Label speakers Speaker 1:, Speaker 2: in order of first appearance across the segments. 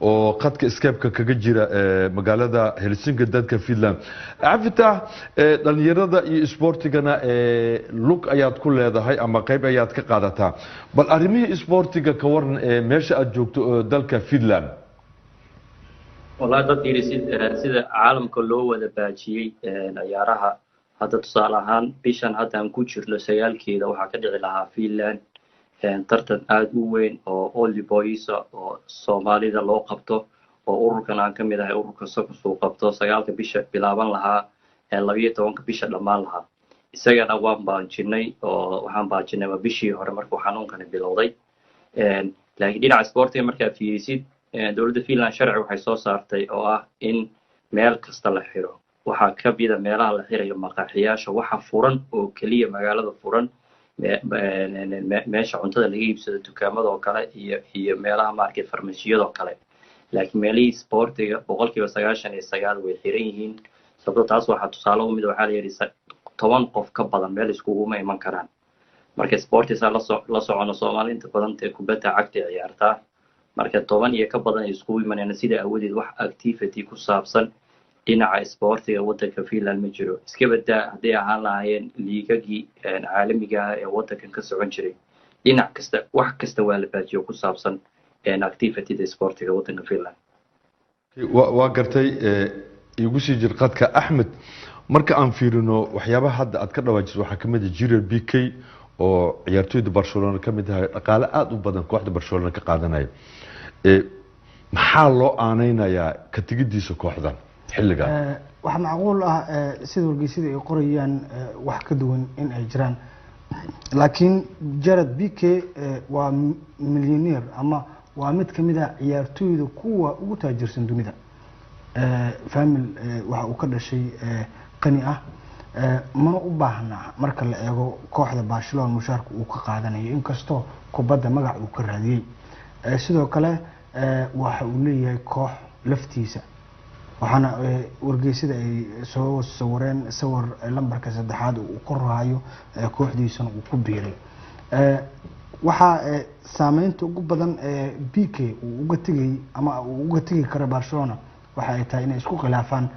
Speaker 1: oo qadka Skype-ka kaga jira magaalada Helsinki dadka Finland afita dhalinyarada iyo sportigana lug ayaad ku leedahay ama qayb ayaad ka qaadataa bal arimihii sportiga ka waran meesha aad joogto dalka Finland
Speaker 2: والله dad sida caalamka loo wada baajiyay ciyaaraha hadda tusaale ahaan bishan hadda aan ku jirno sagaalkeeda waxa ka dhici lahaa Finland tartan aad u weyn oo Only Boys oo Soomaalida loo qabto oo ururkan aan kamid ahay ururka soo qabto sagaalka bisha bilaaban lahaa 12 bisha dhamaan lahaa isagana waan baajinay oo waxaan baajinay bishii hore markuu xanuunkan bilowday laakiin dhinaca sportiga marka fiirisid dawladda Finland sharci waxay soo saartay oo ah in meel kasta la xiro waxa ka bida meelaha la xirayo maqaaxiyaasha waxa furan oo kaliya magaalada furan meesha cuntada laga iibsado dukaamada oo kale iyo meelaha market farmashiyada oo kale laakiin meelihii sportiga 99% way xiran yihiin sababtoo taas waxa tusaale u mid waxa la yiri 10 qof ka badan meel iskugu ma iman karaan marka sportiga la socono Soomaaliinta badan ee kubadda cagta ciyaarta marka 10 iyo ka badan iskugu imanayna sida awoodid wax activity ku saabsan dhinaca sportiga wadanka Finland ma jiro iska badaa haday ahaan lahaayeen liigagii caalamiga ah ee wadankan ka socon jiray dhinac kasta wax kasta waa la baajiyo ku saabsan activity sportiga wadanka Finland
Speaker 1: waa gartay igu sii jir qadka Axmed marka aan fiirino waxyaabaha hadda aad ka dhawaajiso waxa kamid ah Jirer BK oo ciyaartoyda Barcelona kamid ah dhaqaale aad u badan kooxda Barcelona ka qaadanaya maxaa loo aaneynayaa ka tigidiisa kooxdan xilligan
Speaker 3: waxa macquul ah sida wargeysyada ay qorayaan wax ka duwan in ay jiraan laakiin Jared BK waa milyaneer ama waa mid kamid ah ciyaartoyda kuwa ugu taajirsan dunida family waxa uu ka dhashay qani ah mana u baahna marka la eego kooxda Barcelona mushaarka uu ka qaadanayo inkastoo kubadda magac uu ka raadiyay sidoo kale waxa uu leeyahay koox laftiisa waxaana wargeysyada ay soo sawireen sawir lambarka saddexaad uu ku raayo kooxdiisana uu ku biiray waxa saameynta ugu badan BK uu uga tagay ama uu uga tagi kara Barcelona waxa ay tahay inay isku khilaafaan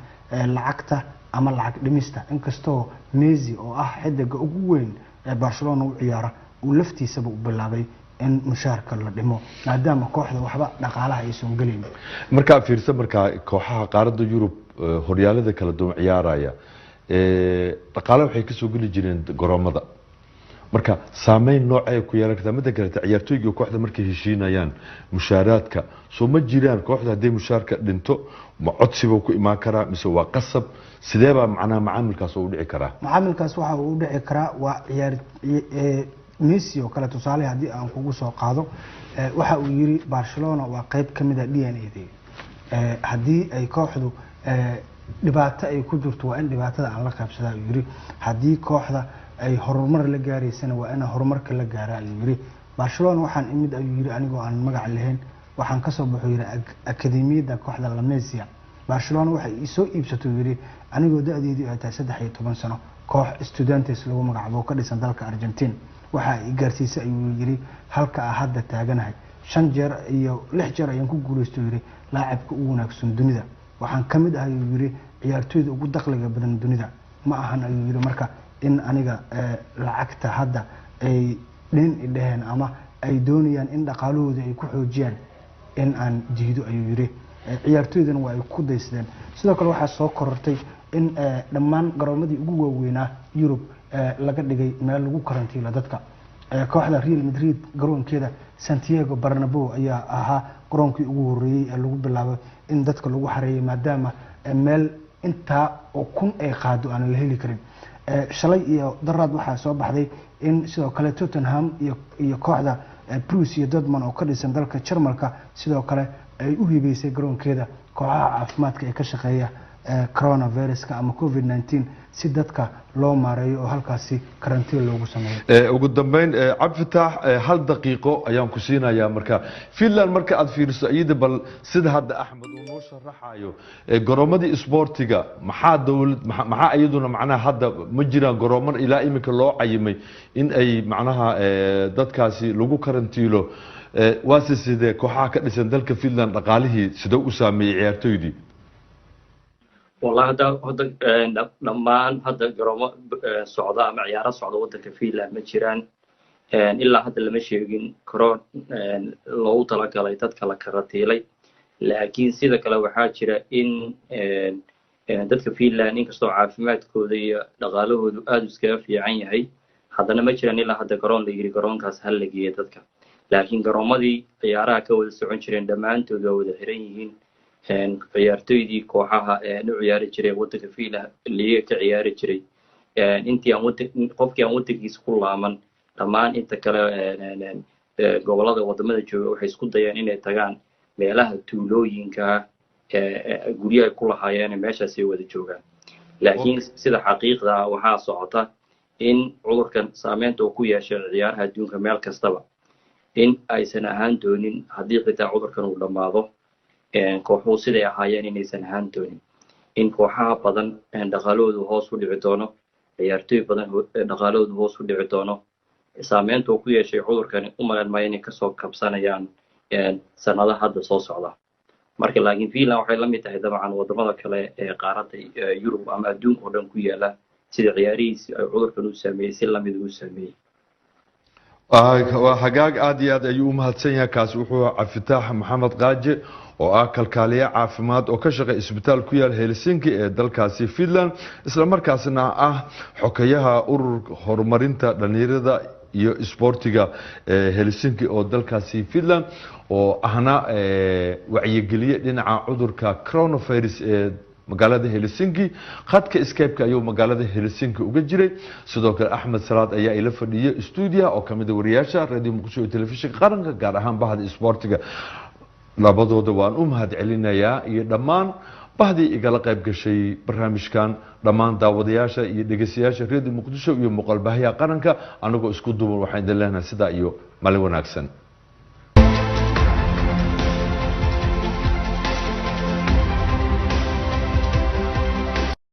Speaker 3: lacagta ama lacag dhimista inkastoo Messi oo ah xidiga ugu weyn ee Barcelona u ciyaara uu laftiisaba u bilaabay in mushaarka la dhimo maadaama kooxda waxba dhaqaalaha ay soo galin
Speaker 1: marka fiirsan marka kooxaha qaaradda Yurub horyaalada kala duwan ciyaaraya dhaqaalaha waxay ka soo gali jireen garoomada marka saameyn noocay ku yeelan kartaa mid kale ciyaartoyga kooxda markay heshiinayaan mushaaraadka soo ma jiraan kooxda haday mushaarka dhinto ma codsiba ku imaan karaa mise waa qasab sidee baa macnaha macaamilkaas u dhici karaa
Speaker 3: macaamilkaas waxa uu dhici karaa waa ciyaar Messi oo kale tusaale hadii aan kugu soo qaado waxa uu yiri Barcelona waa qayb kamid ah DNA-da hadii ay kooxdu dhibaato ay ku jirto waa in dhibaatada aan la qaybsadaa uu yiri hadii kooxda ay horumar la gaaraysan waa in horumarka la gaaraa uu yiri Barcelona waxaan imid ayuu yiri anigoo aan magac lahayn waxaan ka soo baxay yiri akademiyada kooxda La Masia Barcelona waxay soo iibsatay yiri anigoo da'deedu ay tahay 13 sano koox Estudiantes lagu magacaabo ka dhisan dalka Argentina waxa ay gaarsiisay ayuu yiri halka hadda taaganahay 5 jeer iyo 6 jeer ayaan ku guuleystay yiri laacibka ugu wanaagsan dunida waxaan kamid ahay yiri ciyaartoyda ugu dakhliga badan dunida ma ahan ayuu yiri marka in aniga lacagta hadda ay dhaheen ama ay doonayaan in dhaqaalahooda ay ku xoojiyaan in aan jiido ayuu yiri ciyaartoydana waa ay ku daysdeen sidoo kale waxa soo korortay in dhammaan garoomadii ugu waaweynaa Yurub laga dhigay meel lagu karantiilo dadka kooxda Real Madrid garoonkeeda Santiago Bernabeu ayaa ahaa garoonkii ugu horeeyay ee lagu bilaabay in dadka lagu xareeyay maadaama meel inta oo kun ay qaado aan la heli karin shalay iyo daraad waxa soo baxday in sidoo kale Tottenham iyo kooxda Borussia Dortmund oo ka dhisan dalka Jarmalka sidoo kale ay u hibeysay garoonkeeda kooxaha caafimaadka ee ka shaqeeya coronavirus ama COVID-19 si dadka loo maareeyo oo halkaasi karantiin loogu sameeyo
Speaker 1: ugu dambeyn Cabdifataah hal daqiiqo ayaan ku siinayaa marka Finland marka aad fiiriso iyada bal sida hadda Axmed uu noo sharaxayo garoomadii sportiga maxaa dawlad maxaa iyaduna macnaha hadda ma jiraan garoomo ilaa imika loo cayimay in ay macnaha dadkaasi lagu karantiilo waase sidee kooxaha ka dhisan dalka Finland dhaqaalihii sidoo u saameeyay ciyaartoydii
Speaker 2: والله هذا دمان هذا جرام سعودة مع عيار سعودة ودك في لا مجران إلا هذا اللي مشي كرون لو طلع كلايتات كلا كرتيلي لكن سيدا كلا وحاجرة إن دتك في لا إنك استوى عافمات كودي لغالوه أدوس كافي عين هي هذا مجران إلا هذا كرون اللي يجري كرون كاس هل لقيه دتك لكن جرامدي عيارها كود سعون شرين دمان تجود هريين ciyaartoydii kooxaha u ciyaari jiray wadanka fiila liiga ka ciyaari jiray intii qofkii aan wadankiisa ku laaman dhammaan inta kale gobolada wadamada jooga waxay isku dayaan inay tagaan meelaha tuulooyinka guryaha ku lahaayeen meeshaas ay wada joogaan laakiin sida xaqiiqda waxaa socota in cudurkan saameynta uu ku yeeshay ciyaaraha adduunka meel kastaba in aysan ahaan doonin haddii xitaa cudurkan uu dhammaado kooxuhu siday ahaayeen inaysan ahaan doonin in kooxaha badan dhaqaalahoodu hoos u dhici doono ciyaartooy badan dhaqaalahoodu hoos u dhici doono saameynta uu ku yeeshay cudurkani u malan maayo inay kasoo kabsanayaan sanadaha hadda soo socda marka laakiin Finland waxay la mid tahay dabcan wadamada kale ee qaaradda Yurub ama adduunka oo dhan ku yaala sida ciyaarihiisa ay cudurkan u saameeyay si la mid u saameeyay
Speaker 1: waa hagaag aad iyo aad ayuu u mahadsan yahay kaas wuxuu Cabdifitaax Maxamed Qaaje oo ah kalkaaliye caafimaad oo ka shaqeeya isbitaal ku yaal Helsinki ee dalkaasi Finland isla markaasna ah xokayaha ururka horumarinta dhalinyarada iyo isboortiga Helsinki oo dalkaasi Finland oo ahna wacyigeliye dhinaca cudurka coronavirus ee magaalada Helsinki khadka Skype-ka ayuu magaalada Helsinki uga jiray sidoo kale Axmed Salaad ayaa ila fadhiyay studio oo kamid ah wariyaasha radio Muqdisho iyo telefishinka qaranka gaar ahaan bahda isboortiga labadooda waan u mahad celinayaa iyo dhammaan bahdii igala qayb gashay barnaamijkan dhammaan daawadayaasha iyo dhageystayaasha radio Muqdisho iyo muuqaalbaahyaha qaranka anagoo isku duuban waxaan idin leenahay sida iyo maalin wanaagsan